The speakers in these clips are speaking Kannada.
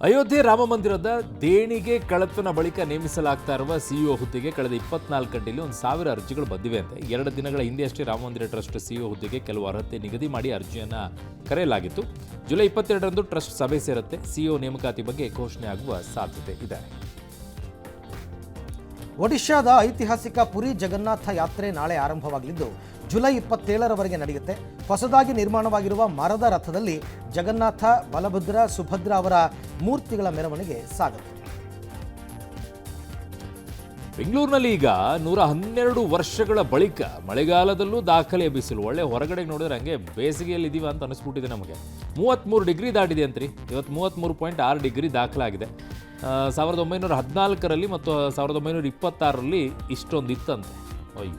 ಅಯೋಧ್ಯೆ ರಾಮ ಮಂದಿರದ ದೇಣಿಗೆ ಕಳ್ಳತನ ಬಳಿಕ ನೇಮಿಸಲಾಗ್ತಾ ಇರುವ ಸಿಇಒ ಹುದ್ದೆಗೆ ಕಳೆದ 24 ಗಂಟೆಯಲ್ಲಿ 1,000 ಅರ್ಜಿಗಳು ಬಂದಿವೆ ಅಂತೆ. 2 ದಿನಗಳ ಹಿಂದೆಯಷ್ಟೇ ರಾಮ ಮಂದಿರ ಟ್ರಸ್ಟ್ ಸಿಇಒ ಹುದ್ದೆಗೆ ಕೆಲವು ಅರ್ಹತೆ ನಿಗದಿ ಮಾಡಿ ಅರ್ಜಿಯನ್ನು ಕರೆಯಲಾಗಿತ್ತು. ಜುಲೈ 22ರಂದು ಟ್ರಸ್ಟ್ ಸಭೆ ಸೇರುತ್ತೆ. ಸಿಇಒ ನೇಮಕಾತಿ ಬಗ್ಗೆ ಘೋಷಣೆ ಆಗುವ ಸಾಧ್ಯತೆ ಇದೆ. ಒಡಿಶಾದ ಐತಿಹಾಸಿಕ ಪುರಿ ಜಗನ್ನಾಥ ಯಾತ್ರೆ ನಾಳೆ ಆರಂಭವಾಗಲಿದ್ದು ಜುಲೈ 27ರವರೆಗೆ ನಡೆಯುತ್ತೆ. ಹೊಸದಾಗಿ ನಿರ್ಮಾಣವಾಗಿರುವ ಮರದ ರಥದಲ್ಲಿ ಜಗನ್ನಾಥ, ಬಲಭದ್ರ, ಸುಭದ್ರ ಅವರ ಮೂರ್ತಿಗಳ ಮೆರವಣಿಗೆ ಸಾಗುತ್ತೆ. ಬೆಂಗಳೂರಿನಲ್ಲಿ ಈಗ 112 ವರ್ಷಗಳ ಬಳಿಕ ಮಳೆಗಾಲದಲ್ಲೂ ದಾಖಲೆಯ ಬಿಸಿಲು. ಒಳ್ಳೆ ಹೊರಗಡೆ ನೋಡಿದ್ರೆ ಹಂಗೆ ಬೇಸಿಗೆಯಲ್ಲಿ ಇದೀವ ಅಂತ ಅನಿಸ್ಬಿಟ್ಟಿದೆ ನಮಗೆ. 33 ಡಿಗ್ರಿ ದಾಟಿದೆ ಅಂತ್ರಿ. ಇವತ್ತು 33.6 ಡಿಗ್ರಿ ದಾಖಲಾಗಿದೆ. 1914ರಲ್ಲಿ ಮತ್ತು 1926ರಲ್ಲಿ ಇಷ್ಟೊಂದು ಇತ್ತಂತೆ. ಅಯ್ಯೋ.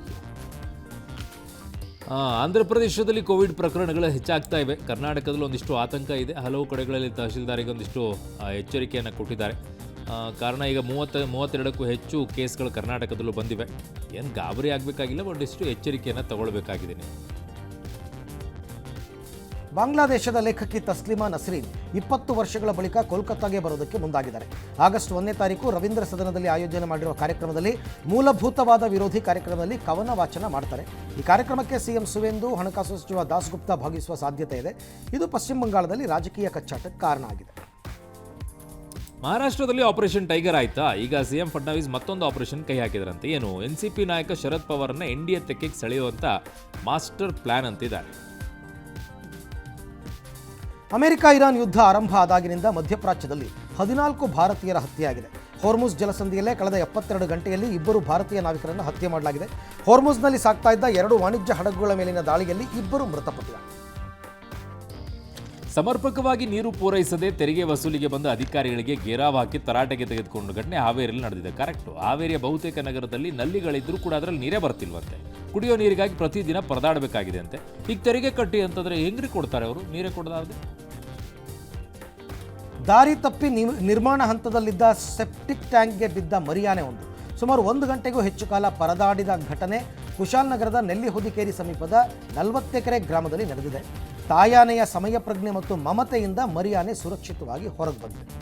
ಆಂಧ್ರ ಪ್ರದೇಶದಲ್ಲಿ ಕೋವಿಡ್ ಪ್ರಕರಣಗಳು ಹೆಚ್ಚಾಗ್ತಾ ಇವೆ. ಕರ್ನಾಟಕದಲ್ಲಿ ಒಂದಿಷ್ಟು ಆತಂಕ ಇದೆ. ಹಲವು ಕಡೆಗಳಲ್ಲಿ ತಹಶೀಲ್ದಾರಿಗೆ ಒಂದಿಷ್ಟು ಎಚ್ಚರಿಕೆಯನ್ನು ಕೊಟ್ಟಿದ್ದಾರೆ. ಕಾರಣ ಈಗ 32ಕ್ಕೂ ಹೆಚ್ಚು ಕೇಸ್ಗಳು ಕರ್ನಾಟಕದಲ್ಲೂ ಬಂದಿವೆ. ಏನು ಗಾಬರಿ ಆಗಬೇಕಾಗಿಲ್ಲ, ಒಂದಿಷ್ಟು ಎಚ್ಚರಿಕೆಯನ್ನು ತಗೊಳ್ಬೇಕಾಗಿದೆ. ಬಾಂಗ್ಲಾದೇಶದ ಲೇಖಕಿ ತಸ್ಲಿಮಾ ನಸ್ರೀನ್ 20 ವರ್ಷಗಳ ಬಳಿಕ ಕೋಲ್ಕತ್ತಾಗೆ ಬರೋದಕ್ಕೆ ಮುಂದಾಗಿದ್ದಾರೆ. ಆಗಸ್ಟ್ 1ನೇ ತಾರೀಕು ರವೀಂದ್ರ ಸದನದಲ್ಲಿ ಆಯೋಜನೆ ಮಾಡಿರುವ ಕಾರ್ಯಕ್ರಮದಲ್ಲಿ ಮೂಲಭೂತವಾದ ವಿರೋಧಿ ಕಾರ್ಯಕ್ರಮದಲ್ಲಿ ಕವನ ವಾಚನ ಮಾಡ್ತಾರೆ. ಈ ಕಾರ್ಯಕ್ರಮಕ್ಕೆ ಸಿಎಂ ಸುವೇಂದು, ಹಣಕಾಸು ಸಚಿವ ದಾಸ್ಗುಪ್ತಾ ಭಾಗಿಸುವ ಸಾಧ್ಯತೆ ಇದೆ. ಇದು ಪಶ್ಚಿಮ ಬಂಗಾಳದಲ್ಲಿ ರಾಜಕೀಯ ಕಚ್ಚಾಟಕ್ಕೆ ಕಾರಣ ಆಗಿದೆ. ಮಹಾರಾಷ್ಟ್ರದಲ್ಲಿ ಆಪರೇಷನ್ ಟೈಗರ್ ಆಯ್ತಾ? ಈಗ ಸಿಎಂ ಫಡ್ನವೀಸ್ ಮತ್ತೊಂದು ಆಪರೇಷನ್ ಕೈ ಹಾಕಿದರಂತೆ. ಏನು, ಎನ್ಸಿಪಿ ನಾಯಕ ಶರದ್ ಪವಾರ್ನ ಎನ್ಡಿಎ ತೆಕ್ಕೆಗೆ ಸೆಳೆಯುವಂತ ಮಾಸ್ಟರ್ ಪ್ಲಾನ್ ಅಂತಿದ್ದಾರೆ. ಅಮೆರಿಕ ಇರಾನ್ ಯುದ್ಧ ಆರಂಭ ಆದಾಗಿನಿಂದ ಮಧ್ಯಪ್ರಾಚ್ಯದಲ್ಲಿ 14 ಭಾರತೀಯರ ಹತ್ಯೆಯಾಗಿದೆ. ಹೋರ್ಮುಜ್ ಜಲಸಂಧಿಯಲ್ಲೇ ಕಳೆದ 72 ಗಂಟೆಯಲ್ಲಿ 2 ಭಾರತೀಯ ನಾವಿಕರನ್ನು ಹತ್ಯೆ ಮಾಡಲಾಗಿದೆ. ಹೋರ್ಮುಜ್ನಲ್ಲಿ ಸಾಗ್ತಾ ಇದ್ದ 2 ವಾಣಿಜ್ಯ ಹಡಗುಗಳ ಮೇಲಿನ ದಾಳಿಯಲ್ಲಿ 2 ಮೃತಪಟ್ಟಿದ್ದಾರೆ. ಸಮರ್ಪಕವಾಗಿ ನೀರು ಪೂರೈಸದೆ ತೆರಿಗೆ ವಸೂಲಿಗೆ ಬಂದ ಅಧಿಕಾರಿಗಳಿಗೆ ಗೇರಾವ್ ಹಾಕಿ ತರಾಟೆಗೆ ತೆಗೆದುಕೊಂಡು ಘಟನೆ ಹಾವೇರಿಯಲ್ಲಿ ನಡೆದಿದೆ. ಕರೆಕ್ಟು. ಹಾವೇರಿಯ ಬಹುತೇಕ ನಗರದಲ್ಲಿ ನಲ್ಲಿಗಳಿದ್ರೂ ಕೂಡ ಅದರಲ್ಲಿ ನೀರೇ ಬರ್ತಿಲ್ವಂತೆ. ಕುಡಿಯೋ ನೀರಿಗಾಗಿ ಪ್ರತಿದಿನ ಪರದಾಡಬೇಕಾಗಿದೆ ಅಂತೆ. ಈಗ ತೆರಿಗೆ ಕಟ್ಟಿ ಅಂತಂದ್ರೆ ಹೆಂಗ್ರಿ ಕೊಡ್ತಾರೆ ಅವರು? ನೀರೇ ಕೊಡದಾದ್ರೆ. ದಾರಿ ತಪ್ಪಿ ನಿರ್ಮಾಣ ಹಂತದಲ್ಲಿದ್ದ ಸೆಪ್ಟಿಕ್ ಟ್ಯಾಂಕ್ಗೆ ಬಿದ್ದ ಮರಿಯಾನೆ ಒಂದು ಸುಮಾರು 1 ಗಂಟೆಗೂ ಹೆಚ್ಚು ಕಾಲ ಪರದಾಡಿದ ಘಟನೆ ಕುಶಾಲನಗರದ ನೆಲ್ಲಿಹುದಿಕೇರಿ ಸಮೀಪದ 40 ಎಕರೆ ಗ್ರಾಮದಲ್ಲಿ ನಡೆದಿದೆ. ತಾಯಾನೆಯ ಸಮಯ ಪ್ರಜ್ಞೆ ಮತ್ತು ಮಮತೆಯಿಂದ ಮರಿಯಾನೆ ಸುರಕ್ಷಿತವಾಗಿ ಹೊರಗೆ ಬಂದಿದೆ.